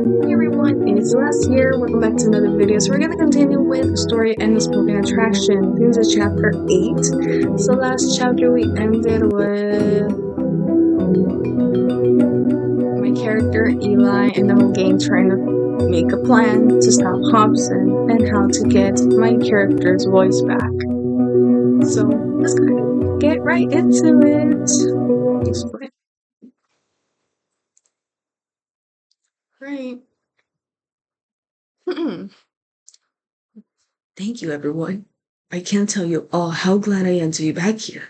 Hey everyone, it's Les here. Welcome back to another video. So we're gonna continue with the story Unspoken Attraction. This is chapter 8. So last chapter we ended with my character Eli and the whole gang trying to make a plan to stop Hobson and how to get my character's voice back. So let's go ahead and get right into it. Explain. Right. Thank you, everyone. I can't tell you all how glad I am to be back here.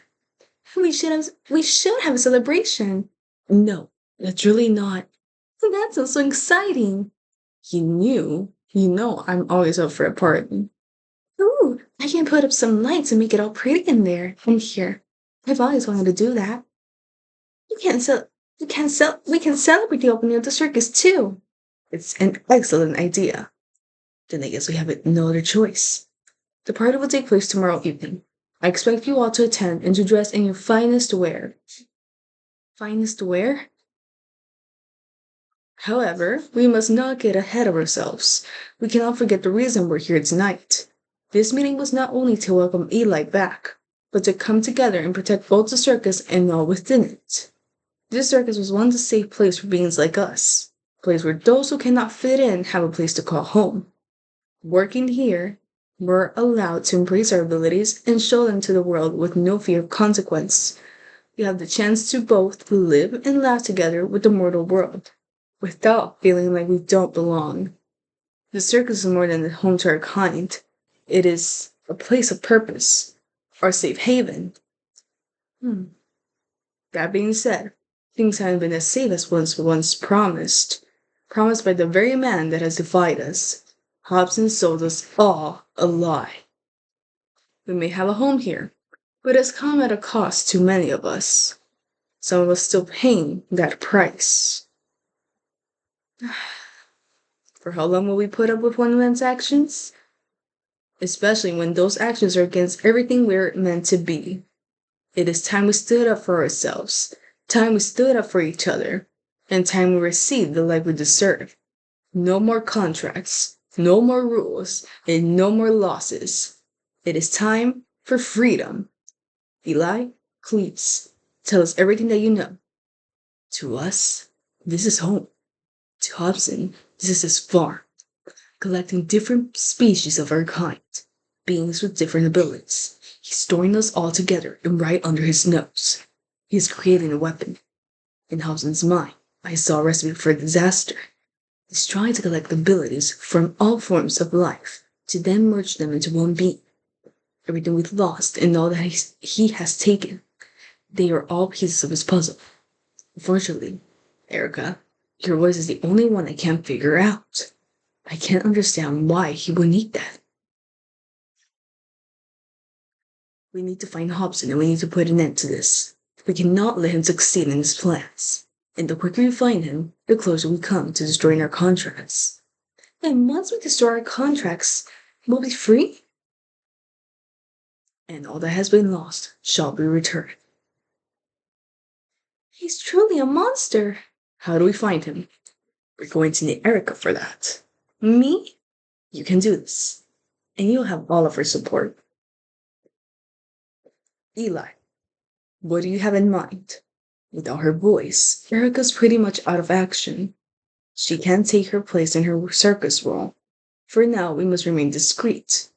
We should have a celebration. No, that's really not. That sounds so exciting. You know I'm always up for a party. Ooh, I can put up some lights and make it all pretty in there. And here. I've always wanted to do that. You can sell we can celebrate the opening of the circus too. It's an excellent idea. Then I guess we have no other choice. The party will take place tomorrow evening. I expect you all to attend and to dress in your finest wear. Finest wear? However, we must not get ahead of ourselves. We cannot forget the reason we're here tonight. This meeting was not only to welcome Eli back, but to come together and protect both the circus and all within it. This circus was once a safe place for beings like us, a place where those who cannot fit in have a place to call home. Working here, we're allowed to embrace our abilities and show them to the world with no fear of consequence. We have the chance to both live and laugh together with the mortal world, without feeling like we don't belong. The circus is more than a home to our kind. It is a place of purpose, our safe haven. That being said, things haven't been as safe as once promised. Promised by the very man that has defied us. Hobson sold us all a lie. We may have a home here, but it's come at a cost to many of us. Some of us still paying that price. For how long will we put up with one man's actions? Especially when those actions are against everything we're meant to be. It is time we stood up for ourselves, time we stood up for each other, and time we received the life we deserve. No more contracts, no more rules, and no more losses. It is time for freedom. Eli, please, tell us everything that you know. To us, this is home. To Hobson, this is his farm, collecting different species of our kind, beings with different abilities. He's storing us all together and right under his nose. He's creating a weapon. In Hobson's mind, I saw a recipe for disaster. He's trying to collect abilities from all forms of life to then merge them into one being. Everything we've lost and all that he has taken, they are all pieces of his puzzle. Unfortunately, Arika, your voice is the only one I can't figure out. I can't understand why he would need that. We need to find Hobson and we need to put an end to this. We cannot let him succeed in his plans. And the quicker we find him, the closer we come to destroying our contracts. And once we destroy our contracts, we'll be free? And all that has been lost shall be returned. He's truly a monster. How do we find him? We're going to need Arika for that. Me? You can do this. And you'll have all of her support. Eli, what do you have in mind? Without her voice, Arika's pretty much out of action. She can't take her place in her circus role. For now, we must remain discreet.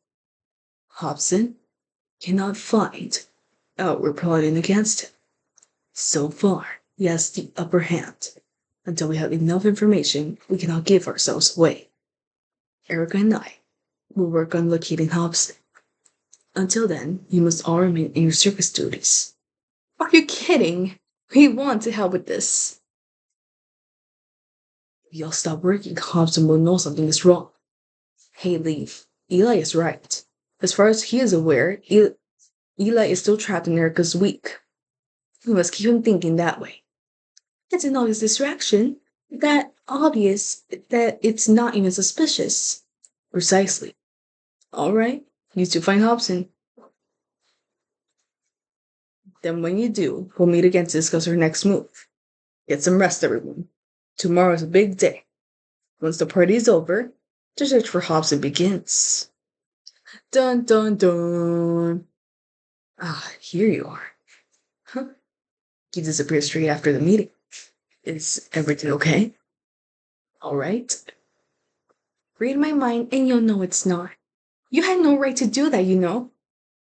Hobson cannot find out we're plotting against him. So far, he has the upper hand. Until we have enough information, we cannot give ourselves away. Arika and I will work on locating Hobson. Until then, you must all remain in your circus duties. Are you kidding? We want to help with this. If y'all stop working, Hobson will know something is wrong. Hey, Leaf, Eli is right. As far as he is aware, Eli is still trapped in Erika's week. We must keep him thinking that way. It's an obvious distraction. That obvious that it's not even suspicious. Precisely. All right, you two find Hobson. Then when you do, we'll meet again to discuss our next move. Get some rest, everyone. Tomorrow's a big day. Once the party is over, the search for Hobson begins. Dun dun dun. Ah, here you are. Huh? He disappeared straight after the meeting. Is everything okay? All right. Read my mind and you'll know it's not. You had no right to do that, you know.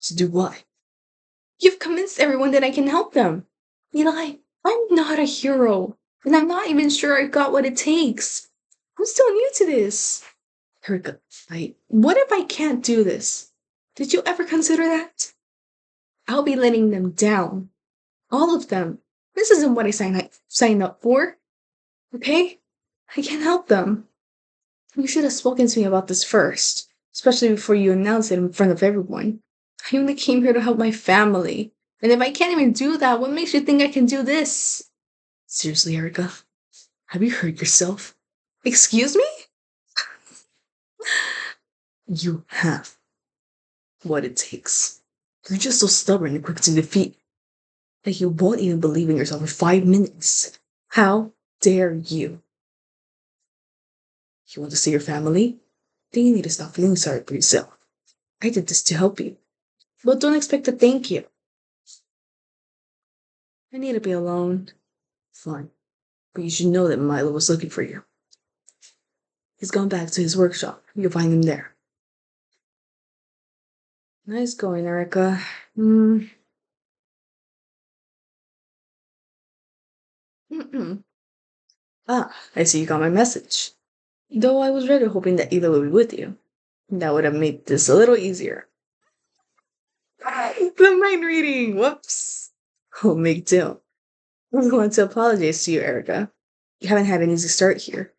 To do what? You've convinced everyone that I can help them. Eli, I'm not a hero. And I'm not even sure I got what it takes. I'm still new to this. Arika, what if I can't do this? Did you ever consider that? I'll be letting them down. All of them. This isn't what I signed up for. Okay? I can't help them. You should have spoken to me about this first, especially before you announced it in front of everyone. I only came here to help my family. And if I can't even do that, what makes you think I can do this? Seriously, Erica, have you heard yourself? Excuse me? You have what it takes. You're just so stubborn and quick to defeat that you won't even believe in yourself in 5 minutes. How dare you? You want to see your family? Then you need to stop feeling sorry for yourself. I did this to help you. But don't expect a thank you. I need to be alone. Fine. But you should know that Milo was looking for you. He's gone back to his workshop. You'll find him there. Nice going, Erica. Mm-mm. Ah, I see you got my message. Though I was really hoping that Ela would be with you. That would have made this a little easier. The mind reading! Whoops. Oh, big deal. I want to apologize to you, Erica. You haven't had an easy start here.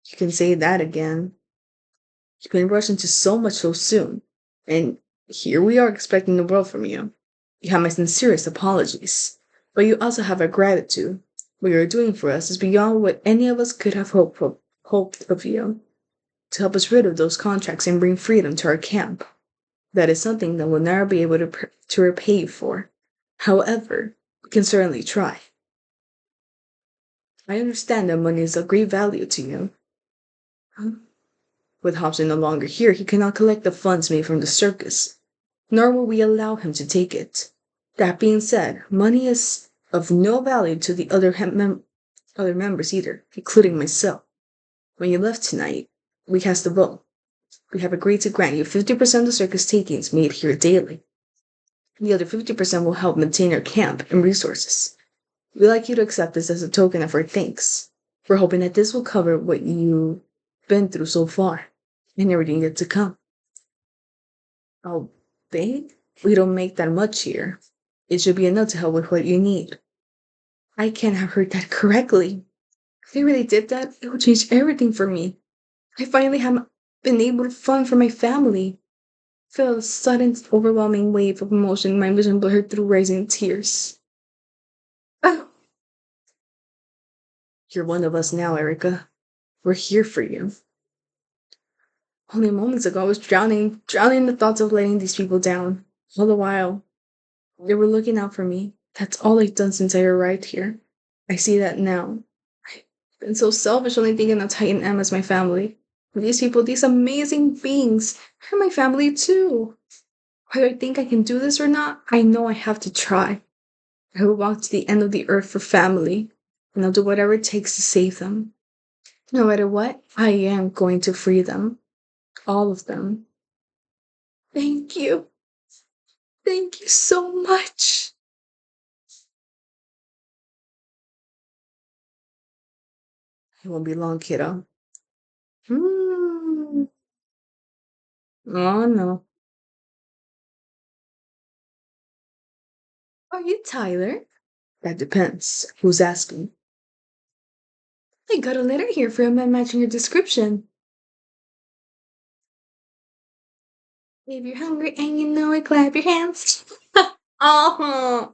You can say that again. You've been rushed into so much so soon. And here we are expecting the world from you. You have my sincerest apologies. But you also have our gratitude. What you're doing for us is beyond what any of us could have hoped of you. To help us rid of those contracts and bring freedom to our camp. That is something that we'll never be able to repay you for. However, we can certainly try. I understand that money is of great value to you. Huh? With Hobson no longer here, he cannot collect the funds made from the circus, nor will we allow him to take it. That being said, money is of no value to the other members either, including myself. When you left tonight, we cast a vote. We have agreed to grant you 50% of the circus takings made here daily. The other 50% will help maintain your camp and resources. We'd like you to accept this as a token of our thanks. We're hoping that this will cover what you've been through so far and everything yet to come. Oh, babe, we don't make that much here. It should be enough to help with what you need. I can't have heard that correctly. If they really did that, it would change everything for me. I finally have been able to fund for my family. Felt a sudden, overwhelming wave of emotion. My vision blurred through rising tears. Oh, you're one of us now, Erica. We're here for you. Only moments ago, I was drowning in the thoughts of letting these people down. All the while, they were looking out for me. That's all I've done since I arrived here. I see that now. I've been so selfish, only thinking of Titan and Em as my family. These people, these amazing beings, are my family too. Whether I think I can do this or not, I know I have to try. I will walk to the end of the earth for family, and I'll do whatever it takes to save them. No matter what, I am going to free them. All of them. Thank you. Thank you so much. It won't be long, kiddo. Hmm. Oh, no. Are you Tyler? That depends. Who's asking? I got a letter here for a man matching your description. If you're hungry and you know it, clap your hands. Oh,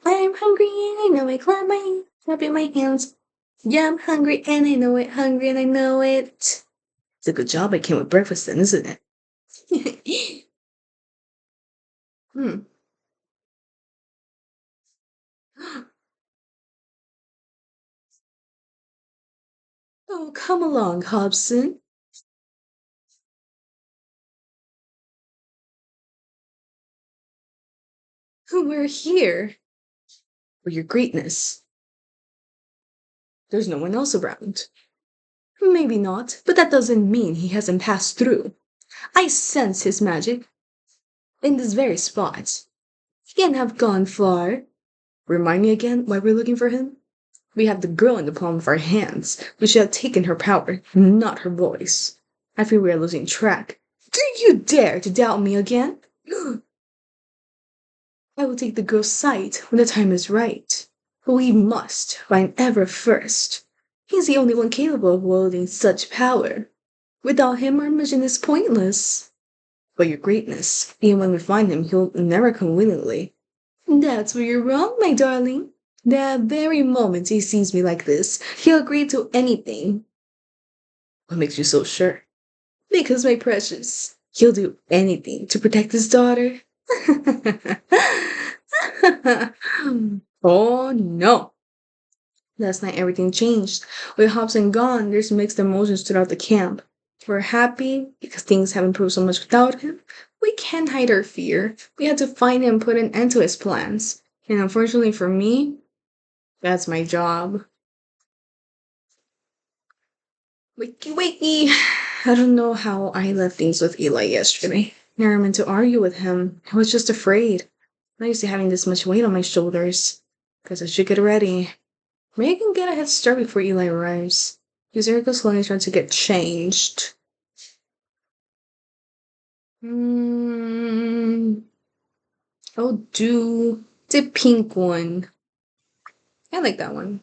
I'm hungry and I know it, clap my hands, clapping my hands. Yeah, I'm hungry and I know it, hungry and I know it. It's a good job I came with breakfast then, isn't it? Hmm. Oh, come along, Hobson. We're here for your greatness. There's no one else around. Maybe not, but that doesn't mean he hasn't passed through. I sense his magic in this very spot. He can't have gone far. Remind me again why we're looking for him? We have the girl in the palm of our hands. We should have taken her power, not her voice. I fear we are losing track. Do you dare to doubt me again? I will take the girl's side when the time is right. But we must find Ever first. He's the only one capable of wielding such power. Without him, our mission is pointless. But your greatness, even when we find him, he'll never come willingly. That's where you're wrong, my darling. The very moment he sees me like this, he'll agree to anything. What makes you so sure? Because, my precious, he'll do anything to protect his daughter. Oh no! Last night everything changed. With Hobson gone, there's mixed emotions throughout the camp. We're happy because things have improved so much without him. We can't hide our fear. We had to find him and put an end to his plans. And unfortunately for me, that's my job. Wakey wakey. I don't know how I left things with Eli yesterday. Never meant to argue with him. I was just afraid. Not used to having this much weight on my shoulders. Guess I should get ready. Maybe I can get a head start before Eli arrives. Use Arika's slowly trying to get changed. I'll do the pink one. I like that one.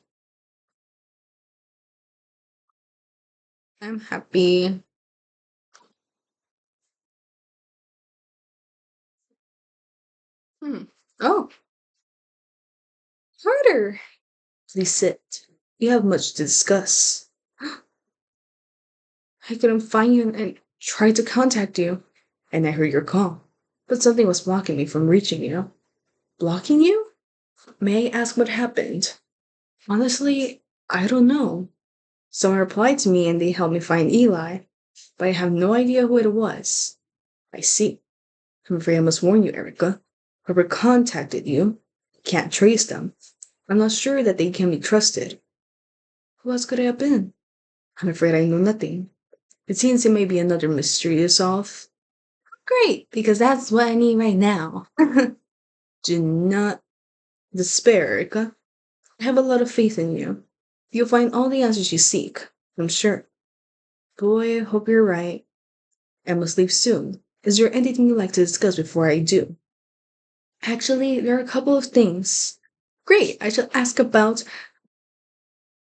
I'm happy. Oh, harder. Please sit. We have much to discuss. I couldn't find you and tried to contact you, and I heard your call. But something was blocking me from reaching you. Blocking you? May I ask what happened? Honestly, I don't know. Someone replied to me and they helped me find Eli, but I have no idea who it was. I see. I'm afraid I must warn you, Arika. Whoever contacted you can't trace them. I'm not sure that they can be trusted. Who else could it have been? I'm afraid I know nothing. It seems it may be another mystery to solve. Great, because that's what I need right now. Do not despair, Erika. I have a lot of faith in you. You'll find all the answers you seek, I'm sure. Boy, I hope you're right. I must leave soon. Is there anything you'd like to discuss before I do? Actually, there are a couple of things. Great, I shall ask about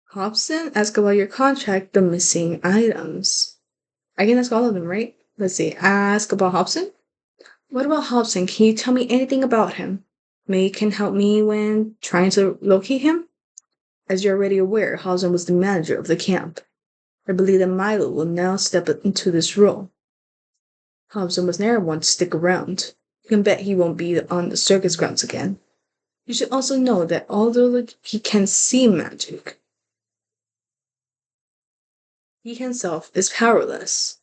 Hobson. Ask about your contract, the missing items. I can ask all of them, right? Let's see. Ask about Hobson? What about Hobson? Can you tell me anything about him? Maybe you can help me when trying to locate him? As you're already aware, Hobson was the manager of the camp. I believe that Milo will now step into this role. Hobson was never one to stick around. You can bet he won't be on the circus grounds again. You should also know that although he can see magic, he himself is powerless.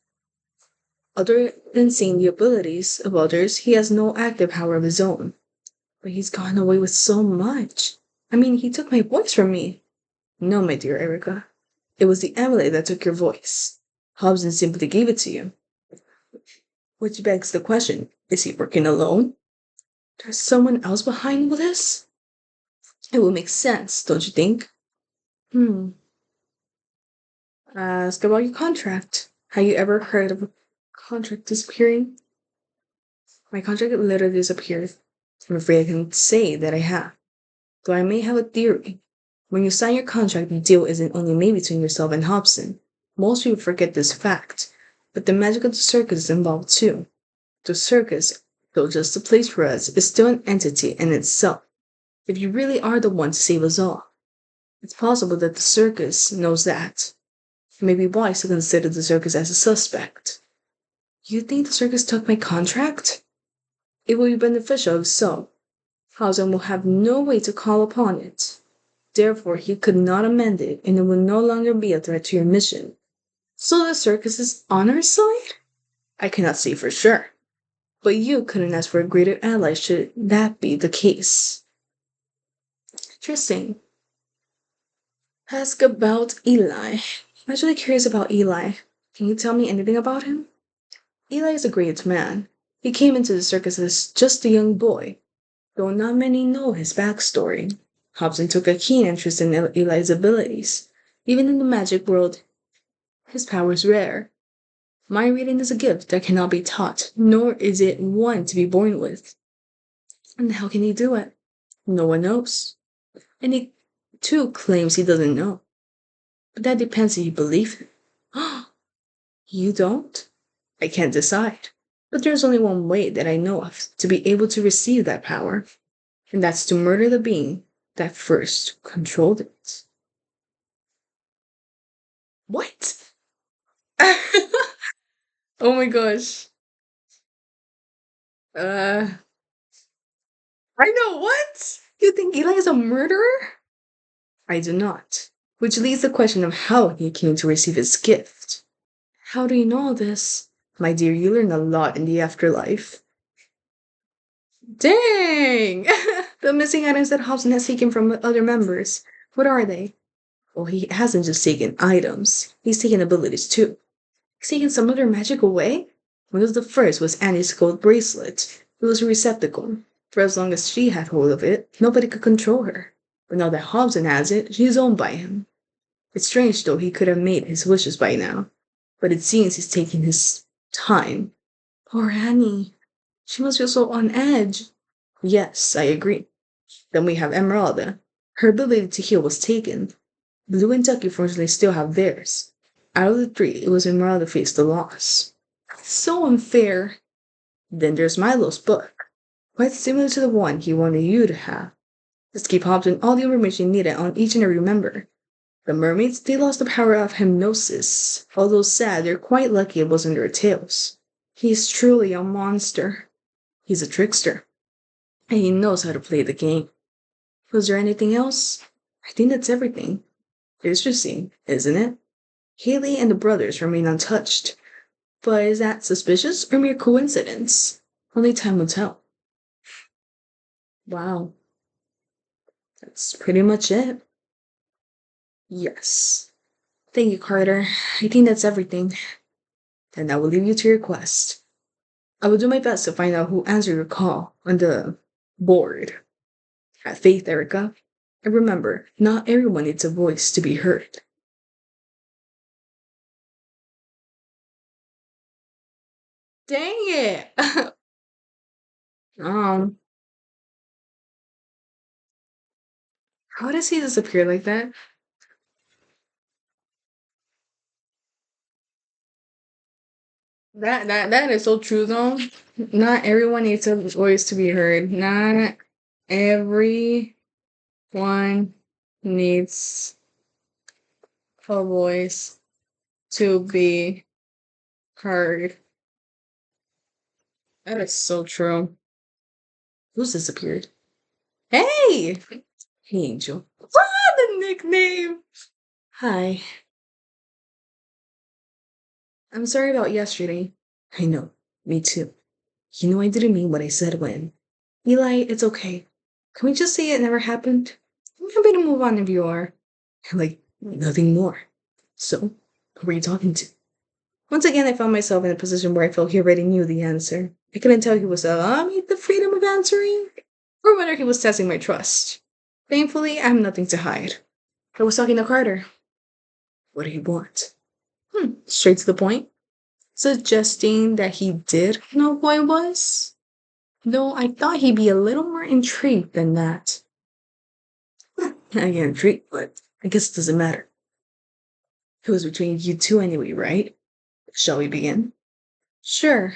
Other than seeing the abilities of others, he has no active power of his own. But he's gone away with so much. I mean, he took my voice from me. No, my dear Erika. It was the amulet that took your voice. Hobson simply gave it to you. Which begs the question, is he working alone? There's someone else behind all this? It would make sense, don't you think? Ask about your contract. Have you ever heard of a contract disappearing? My contract literally disappeared. I'm afraid I can say that I have. Though I may have a theory. When you sign your contract, the deal isn't only made between yourself and Hobson. Most people forget this fact. But the magic of the circus is involved too. The circus, though just a place for us, is still an entity in itself. If you really are the one to save us all, it's possible that the circus knows that. It may be wise to consider the circus as a suspect. You think the circus took my contract? It will be beneficial if so. Hobson will have no way to call upon it. Therefore, he could not amend it, and it would no longer be a threat to your mission. So the circus is on our side? I cannot say for sure. But you couldn't ask for a greater ally should that be the case. Interesting. Ask about Eli. I'm actually curious about Eli. Can you tell me anything about him? Eli is a great man. He came into the circus as just a young boy, though not many know his backstory. Hobson took a keen interest in Eli's abilities. Even in the magic world, his power is rare. Mind reading is a gift that cannot be taught, nor is it one to be born with. And how can he do it? No one knows. And he, too, claims he doesn't know. But that depends if you believe him. You don't? I can't decide. But there's only one way that I know of to be able to receive that power, and that's to murder the being that first controlled it. What? Oh my gosh. Uh, I know what? You think Eli is a murderer? I do not. Which leads the question of how he came to receive his gift. How do you know all this? My dear, you learn a lot in the afterlife. Dang! The missing items that Hobson has taken from other members. What are they? Well, he hasn't just taken items, he's taken abilities too. He's taken some of their magic away? One of the first was Annie's gold bracelet. It was a receptacle. For as long as she had hold of it, nobody could control her. But now that Hobson has it, she is owned by him. It's strange, though, he could have made his wishes by now. But it seems he's taking his time. Poor Annie. She must feel so on edge. Yes, I agree. Then we have Emeralda. Her ability to heal was taken. Blue and Ducky fortunately still have theirs. Out of the three, it was Emeralda who faced the loss. So unfair. Then there's Milo's book. Quite similar to the one he wanted you to have. Just keep Hobson all the information needed on each and every member. The mermaids, they lost the power of hypnosis. Although sad, they're quite lucky it wasn't their tails. He's truly a monster. He's a trickster. And he knows how to play the game. Was there anything else? I think that's everything. Interesting, isn't it? Haley and the brothers remain untouched. But is that suspicious or mere coincidence? Only time will tell. Wow, that's pretty much it. Yes. Thank you, Carter. I think that's everything. Then I will leave you to your quest. I will do my best to find out who answered your call on the board. Have faith, Arika. And remember, not everyone needs a voice to be heard. Dang it! um, how does he disappear like that? That is so true though. Not everyone needs a voice to be heard. Not everyone needs a voice to be heard. That is so true. Who's disappeared? Hey! Hey, Angel. Ah, the nickname! Hi. I'm sorry about yesterday. I know. Me too. You know I didn't mean what I said when. Eli, it's okay. Can we just say it never happened? I'm happy to move on if you are. Like, nothing more. So, who were you talking to? Once again, I found myself in a position where I felt he already knew the answer. I couldn't tell if he was allowing me the freedom of answering, or whether he was testing my trust. Thankfully, I have nothing to hide. I was talking to Carter. What do you want? Straight to the point. Suggesting that he did know who I was. Though I thought he'd be a little more intrigued than that. I get intrigued, but I guess it doesn't matter. It was between you two anyway, right? Shall we begin? Sure.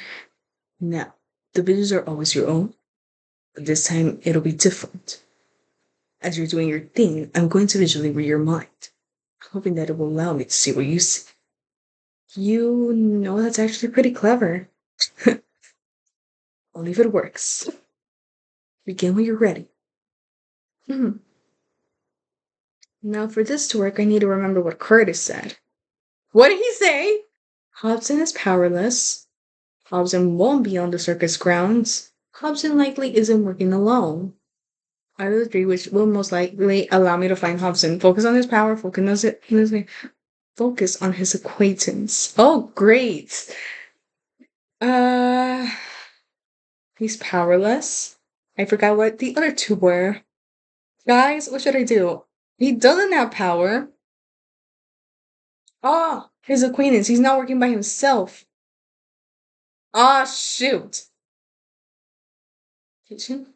Now, the videos are always your own, but this time it'll be different. As you're doing your thing, I'm going to visually read your mind, hoping that it will allow me to see what you see. You know that's actually pretty clever. Only if it works. Begin when you're ready. Now, for this to work, I need to remember what Curtis said. What did he say? Hobson is powerless. Hobson won't be on the circus grounds. Hobson likely isn't working alone. Out of the three, which will most likely allow me to find Hobson. Focus on his power, focus on his acquaintance. Oh, great. Uh, he's powerless. I forgot what the other two were. Guys, what should I do? He doesn't have power. Ah, his acquaintance. He's not working by himself. Ah, shoot. Kitchen?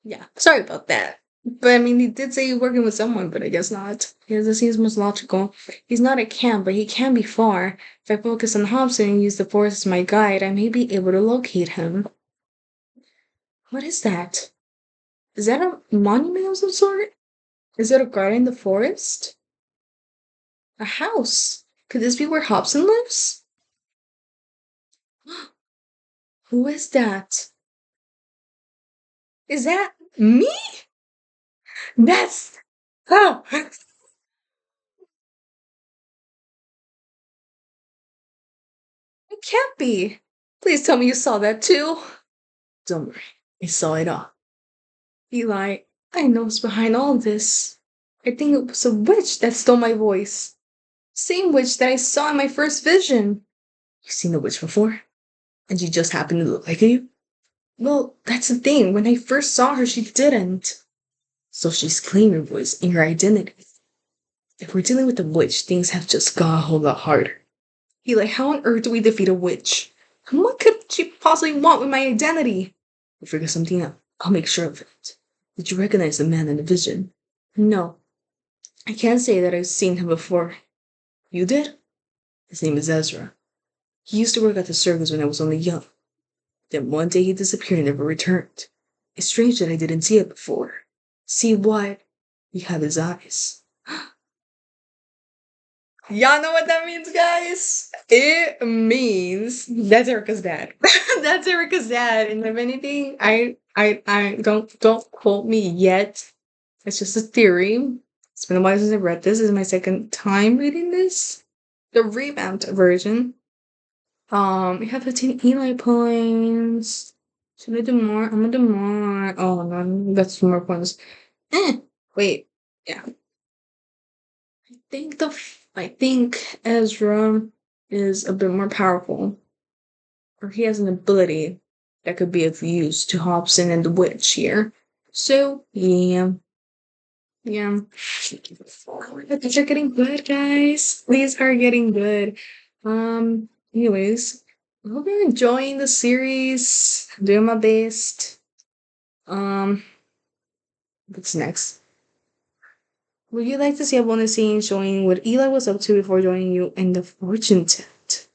Yeah, sorry about that. But I mean, he did say he's working with someone, but I guess not. Because it seems most logical. He's not at camp, but he can be far. If I focus on Hobson and use the forest as my guide, I may be able to locate him. What is that? Is that a monument of some sort? Is it a garden in the forest? A house? Could this be where Hobson lives? Who is that? Is that me? That's oh, it can't be. Please tell me you saw that too. Don't worry, I saw it all. Eli, I know what's behind all this. I think it was a witch that stole my voice. Same witch that I saw in my first vision. You've seen the witch before? And she just happened to look like you? Well, that's the thing. When I first saw her, she didn't. So she's claimed your voice and your identity. If we're dealing with a witch, things have just got a whole lot harder. Eli, how on earth do we defeat a witch? And what could she possibly want with my identity? We'll figure something out. I'll make sure of it. Did you recognize the man in the vision? No. I can't say that I've seen him before. You did? His name is Ezra. He used to work at the circus when I was only young. Then one day he disappeared and never returned. It's strange that I didn't see it before. See what? You have his eyes. Y'all know what that means, guys? It means that's Erica's dad. That's Erica's dad. And if anything, I don't quote me yet. It's just a theory. It's been a while since I read this. This is my second time reading this. The revamped version. We have 15 Eli points. Should I do more? I'm gonna do more. Oh no, that's 2 more points. Wait. Yeah. I think Ezra is a bit more powerful. Or he has an ability that could be of use to Hobson and the witch here. So, yeah. Yeah. These are getting good, guys. These are getting good. Anyways, I hope you're enjoying the series. I'm doing my best. What's next? Would you like to see a bonus scene showing what Eli was up to before joining you in the fortune tent?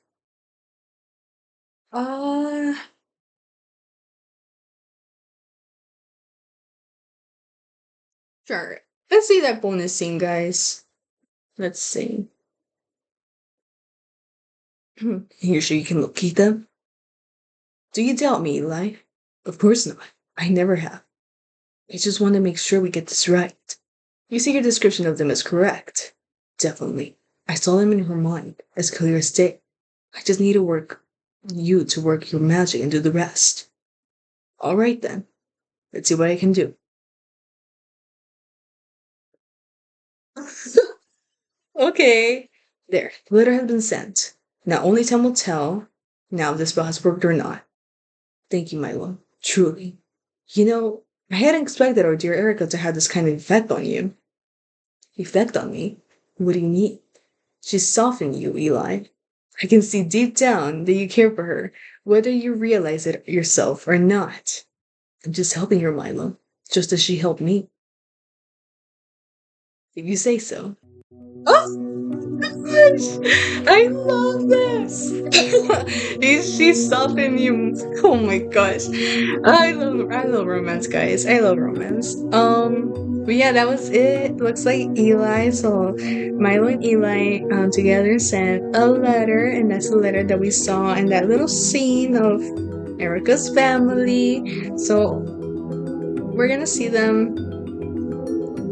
Sure. Let's see that bonus scene, guys. Let's see. You're sure you can locate them? Do you doubt me, Eli? Of course not. I never have. I just want to make sure we get this right. You see your description of them is correct. Definitely. I saw them in her mind, as clear as day. I just need to work your magic and do the rest. Alright then. Let's see what I can do. Okay. There. The letter has been sent. Now only time will tell now if this spell has worked or not. Thank you, Milo. Truly. You know, I hadn't expected our dear Arika to have this kind of effect on you. Effect on me? What do you mean? She's softened you, Eli. I can see deep down that you care for her, whether you realize it yourself or not. I'm just helping her, Milo, just as she helped me. If you say so. Oh gosh! I love this! She's softened you. Oh my gosh. I love romance, guys. I love romance. But yeah, that was it. Looks like Eli, so Milo and Eli together sent a letter, and that's the letter that we saw in that little scene of Erica's family. So we're gonna see them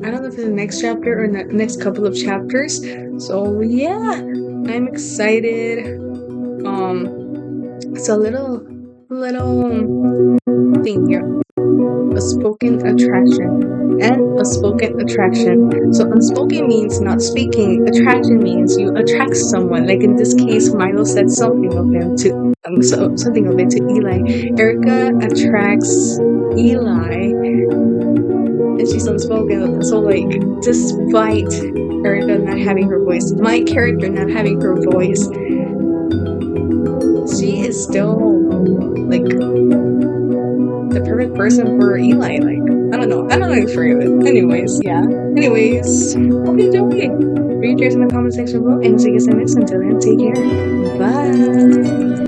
I don't know if in the next chapter or in the next couple of chapters. So yeah, I'm excited. It's a little thing here. Unspoken attraction and unspoken attraction. So unspoken means not speaking. Attraction means you attract someone. Like in this case, Milo said something of him to something of it to Eli. Arika attracts Eli, and she's unspoken. So like, despite Arika not having her voice, my character not having her voice, she is still like the perfect person for Eli. Like, I don't know how to explain it. Anyways, hope you enjoy. Read yours in the comment section below, and see you guys next time. Until then, take care. Bye.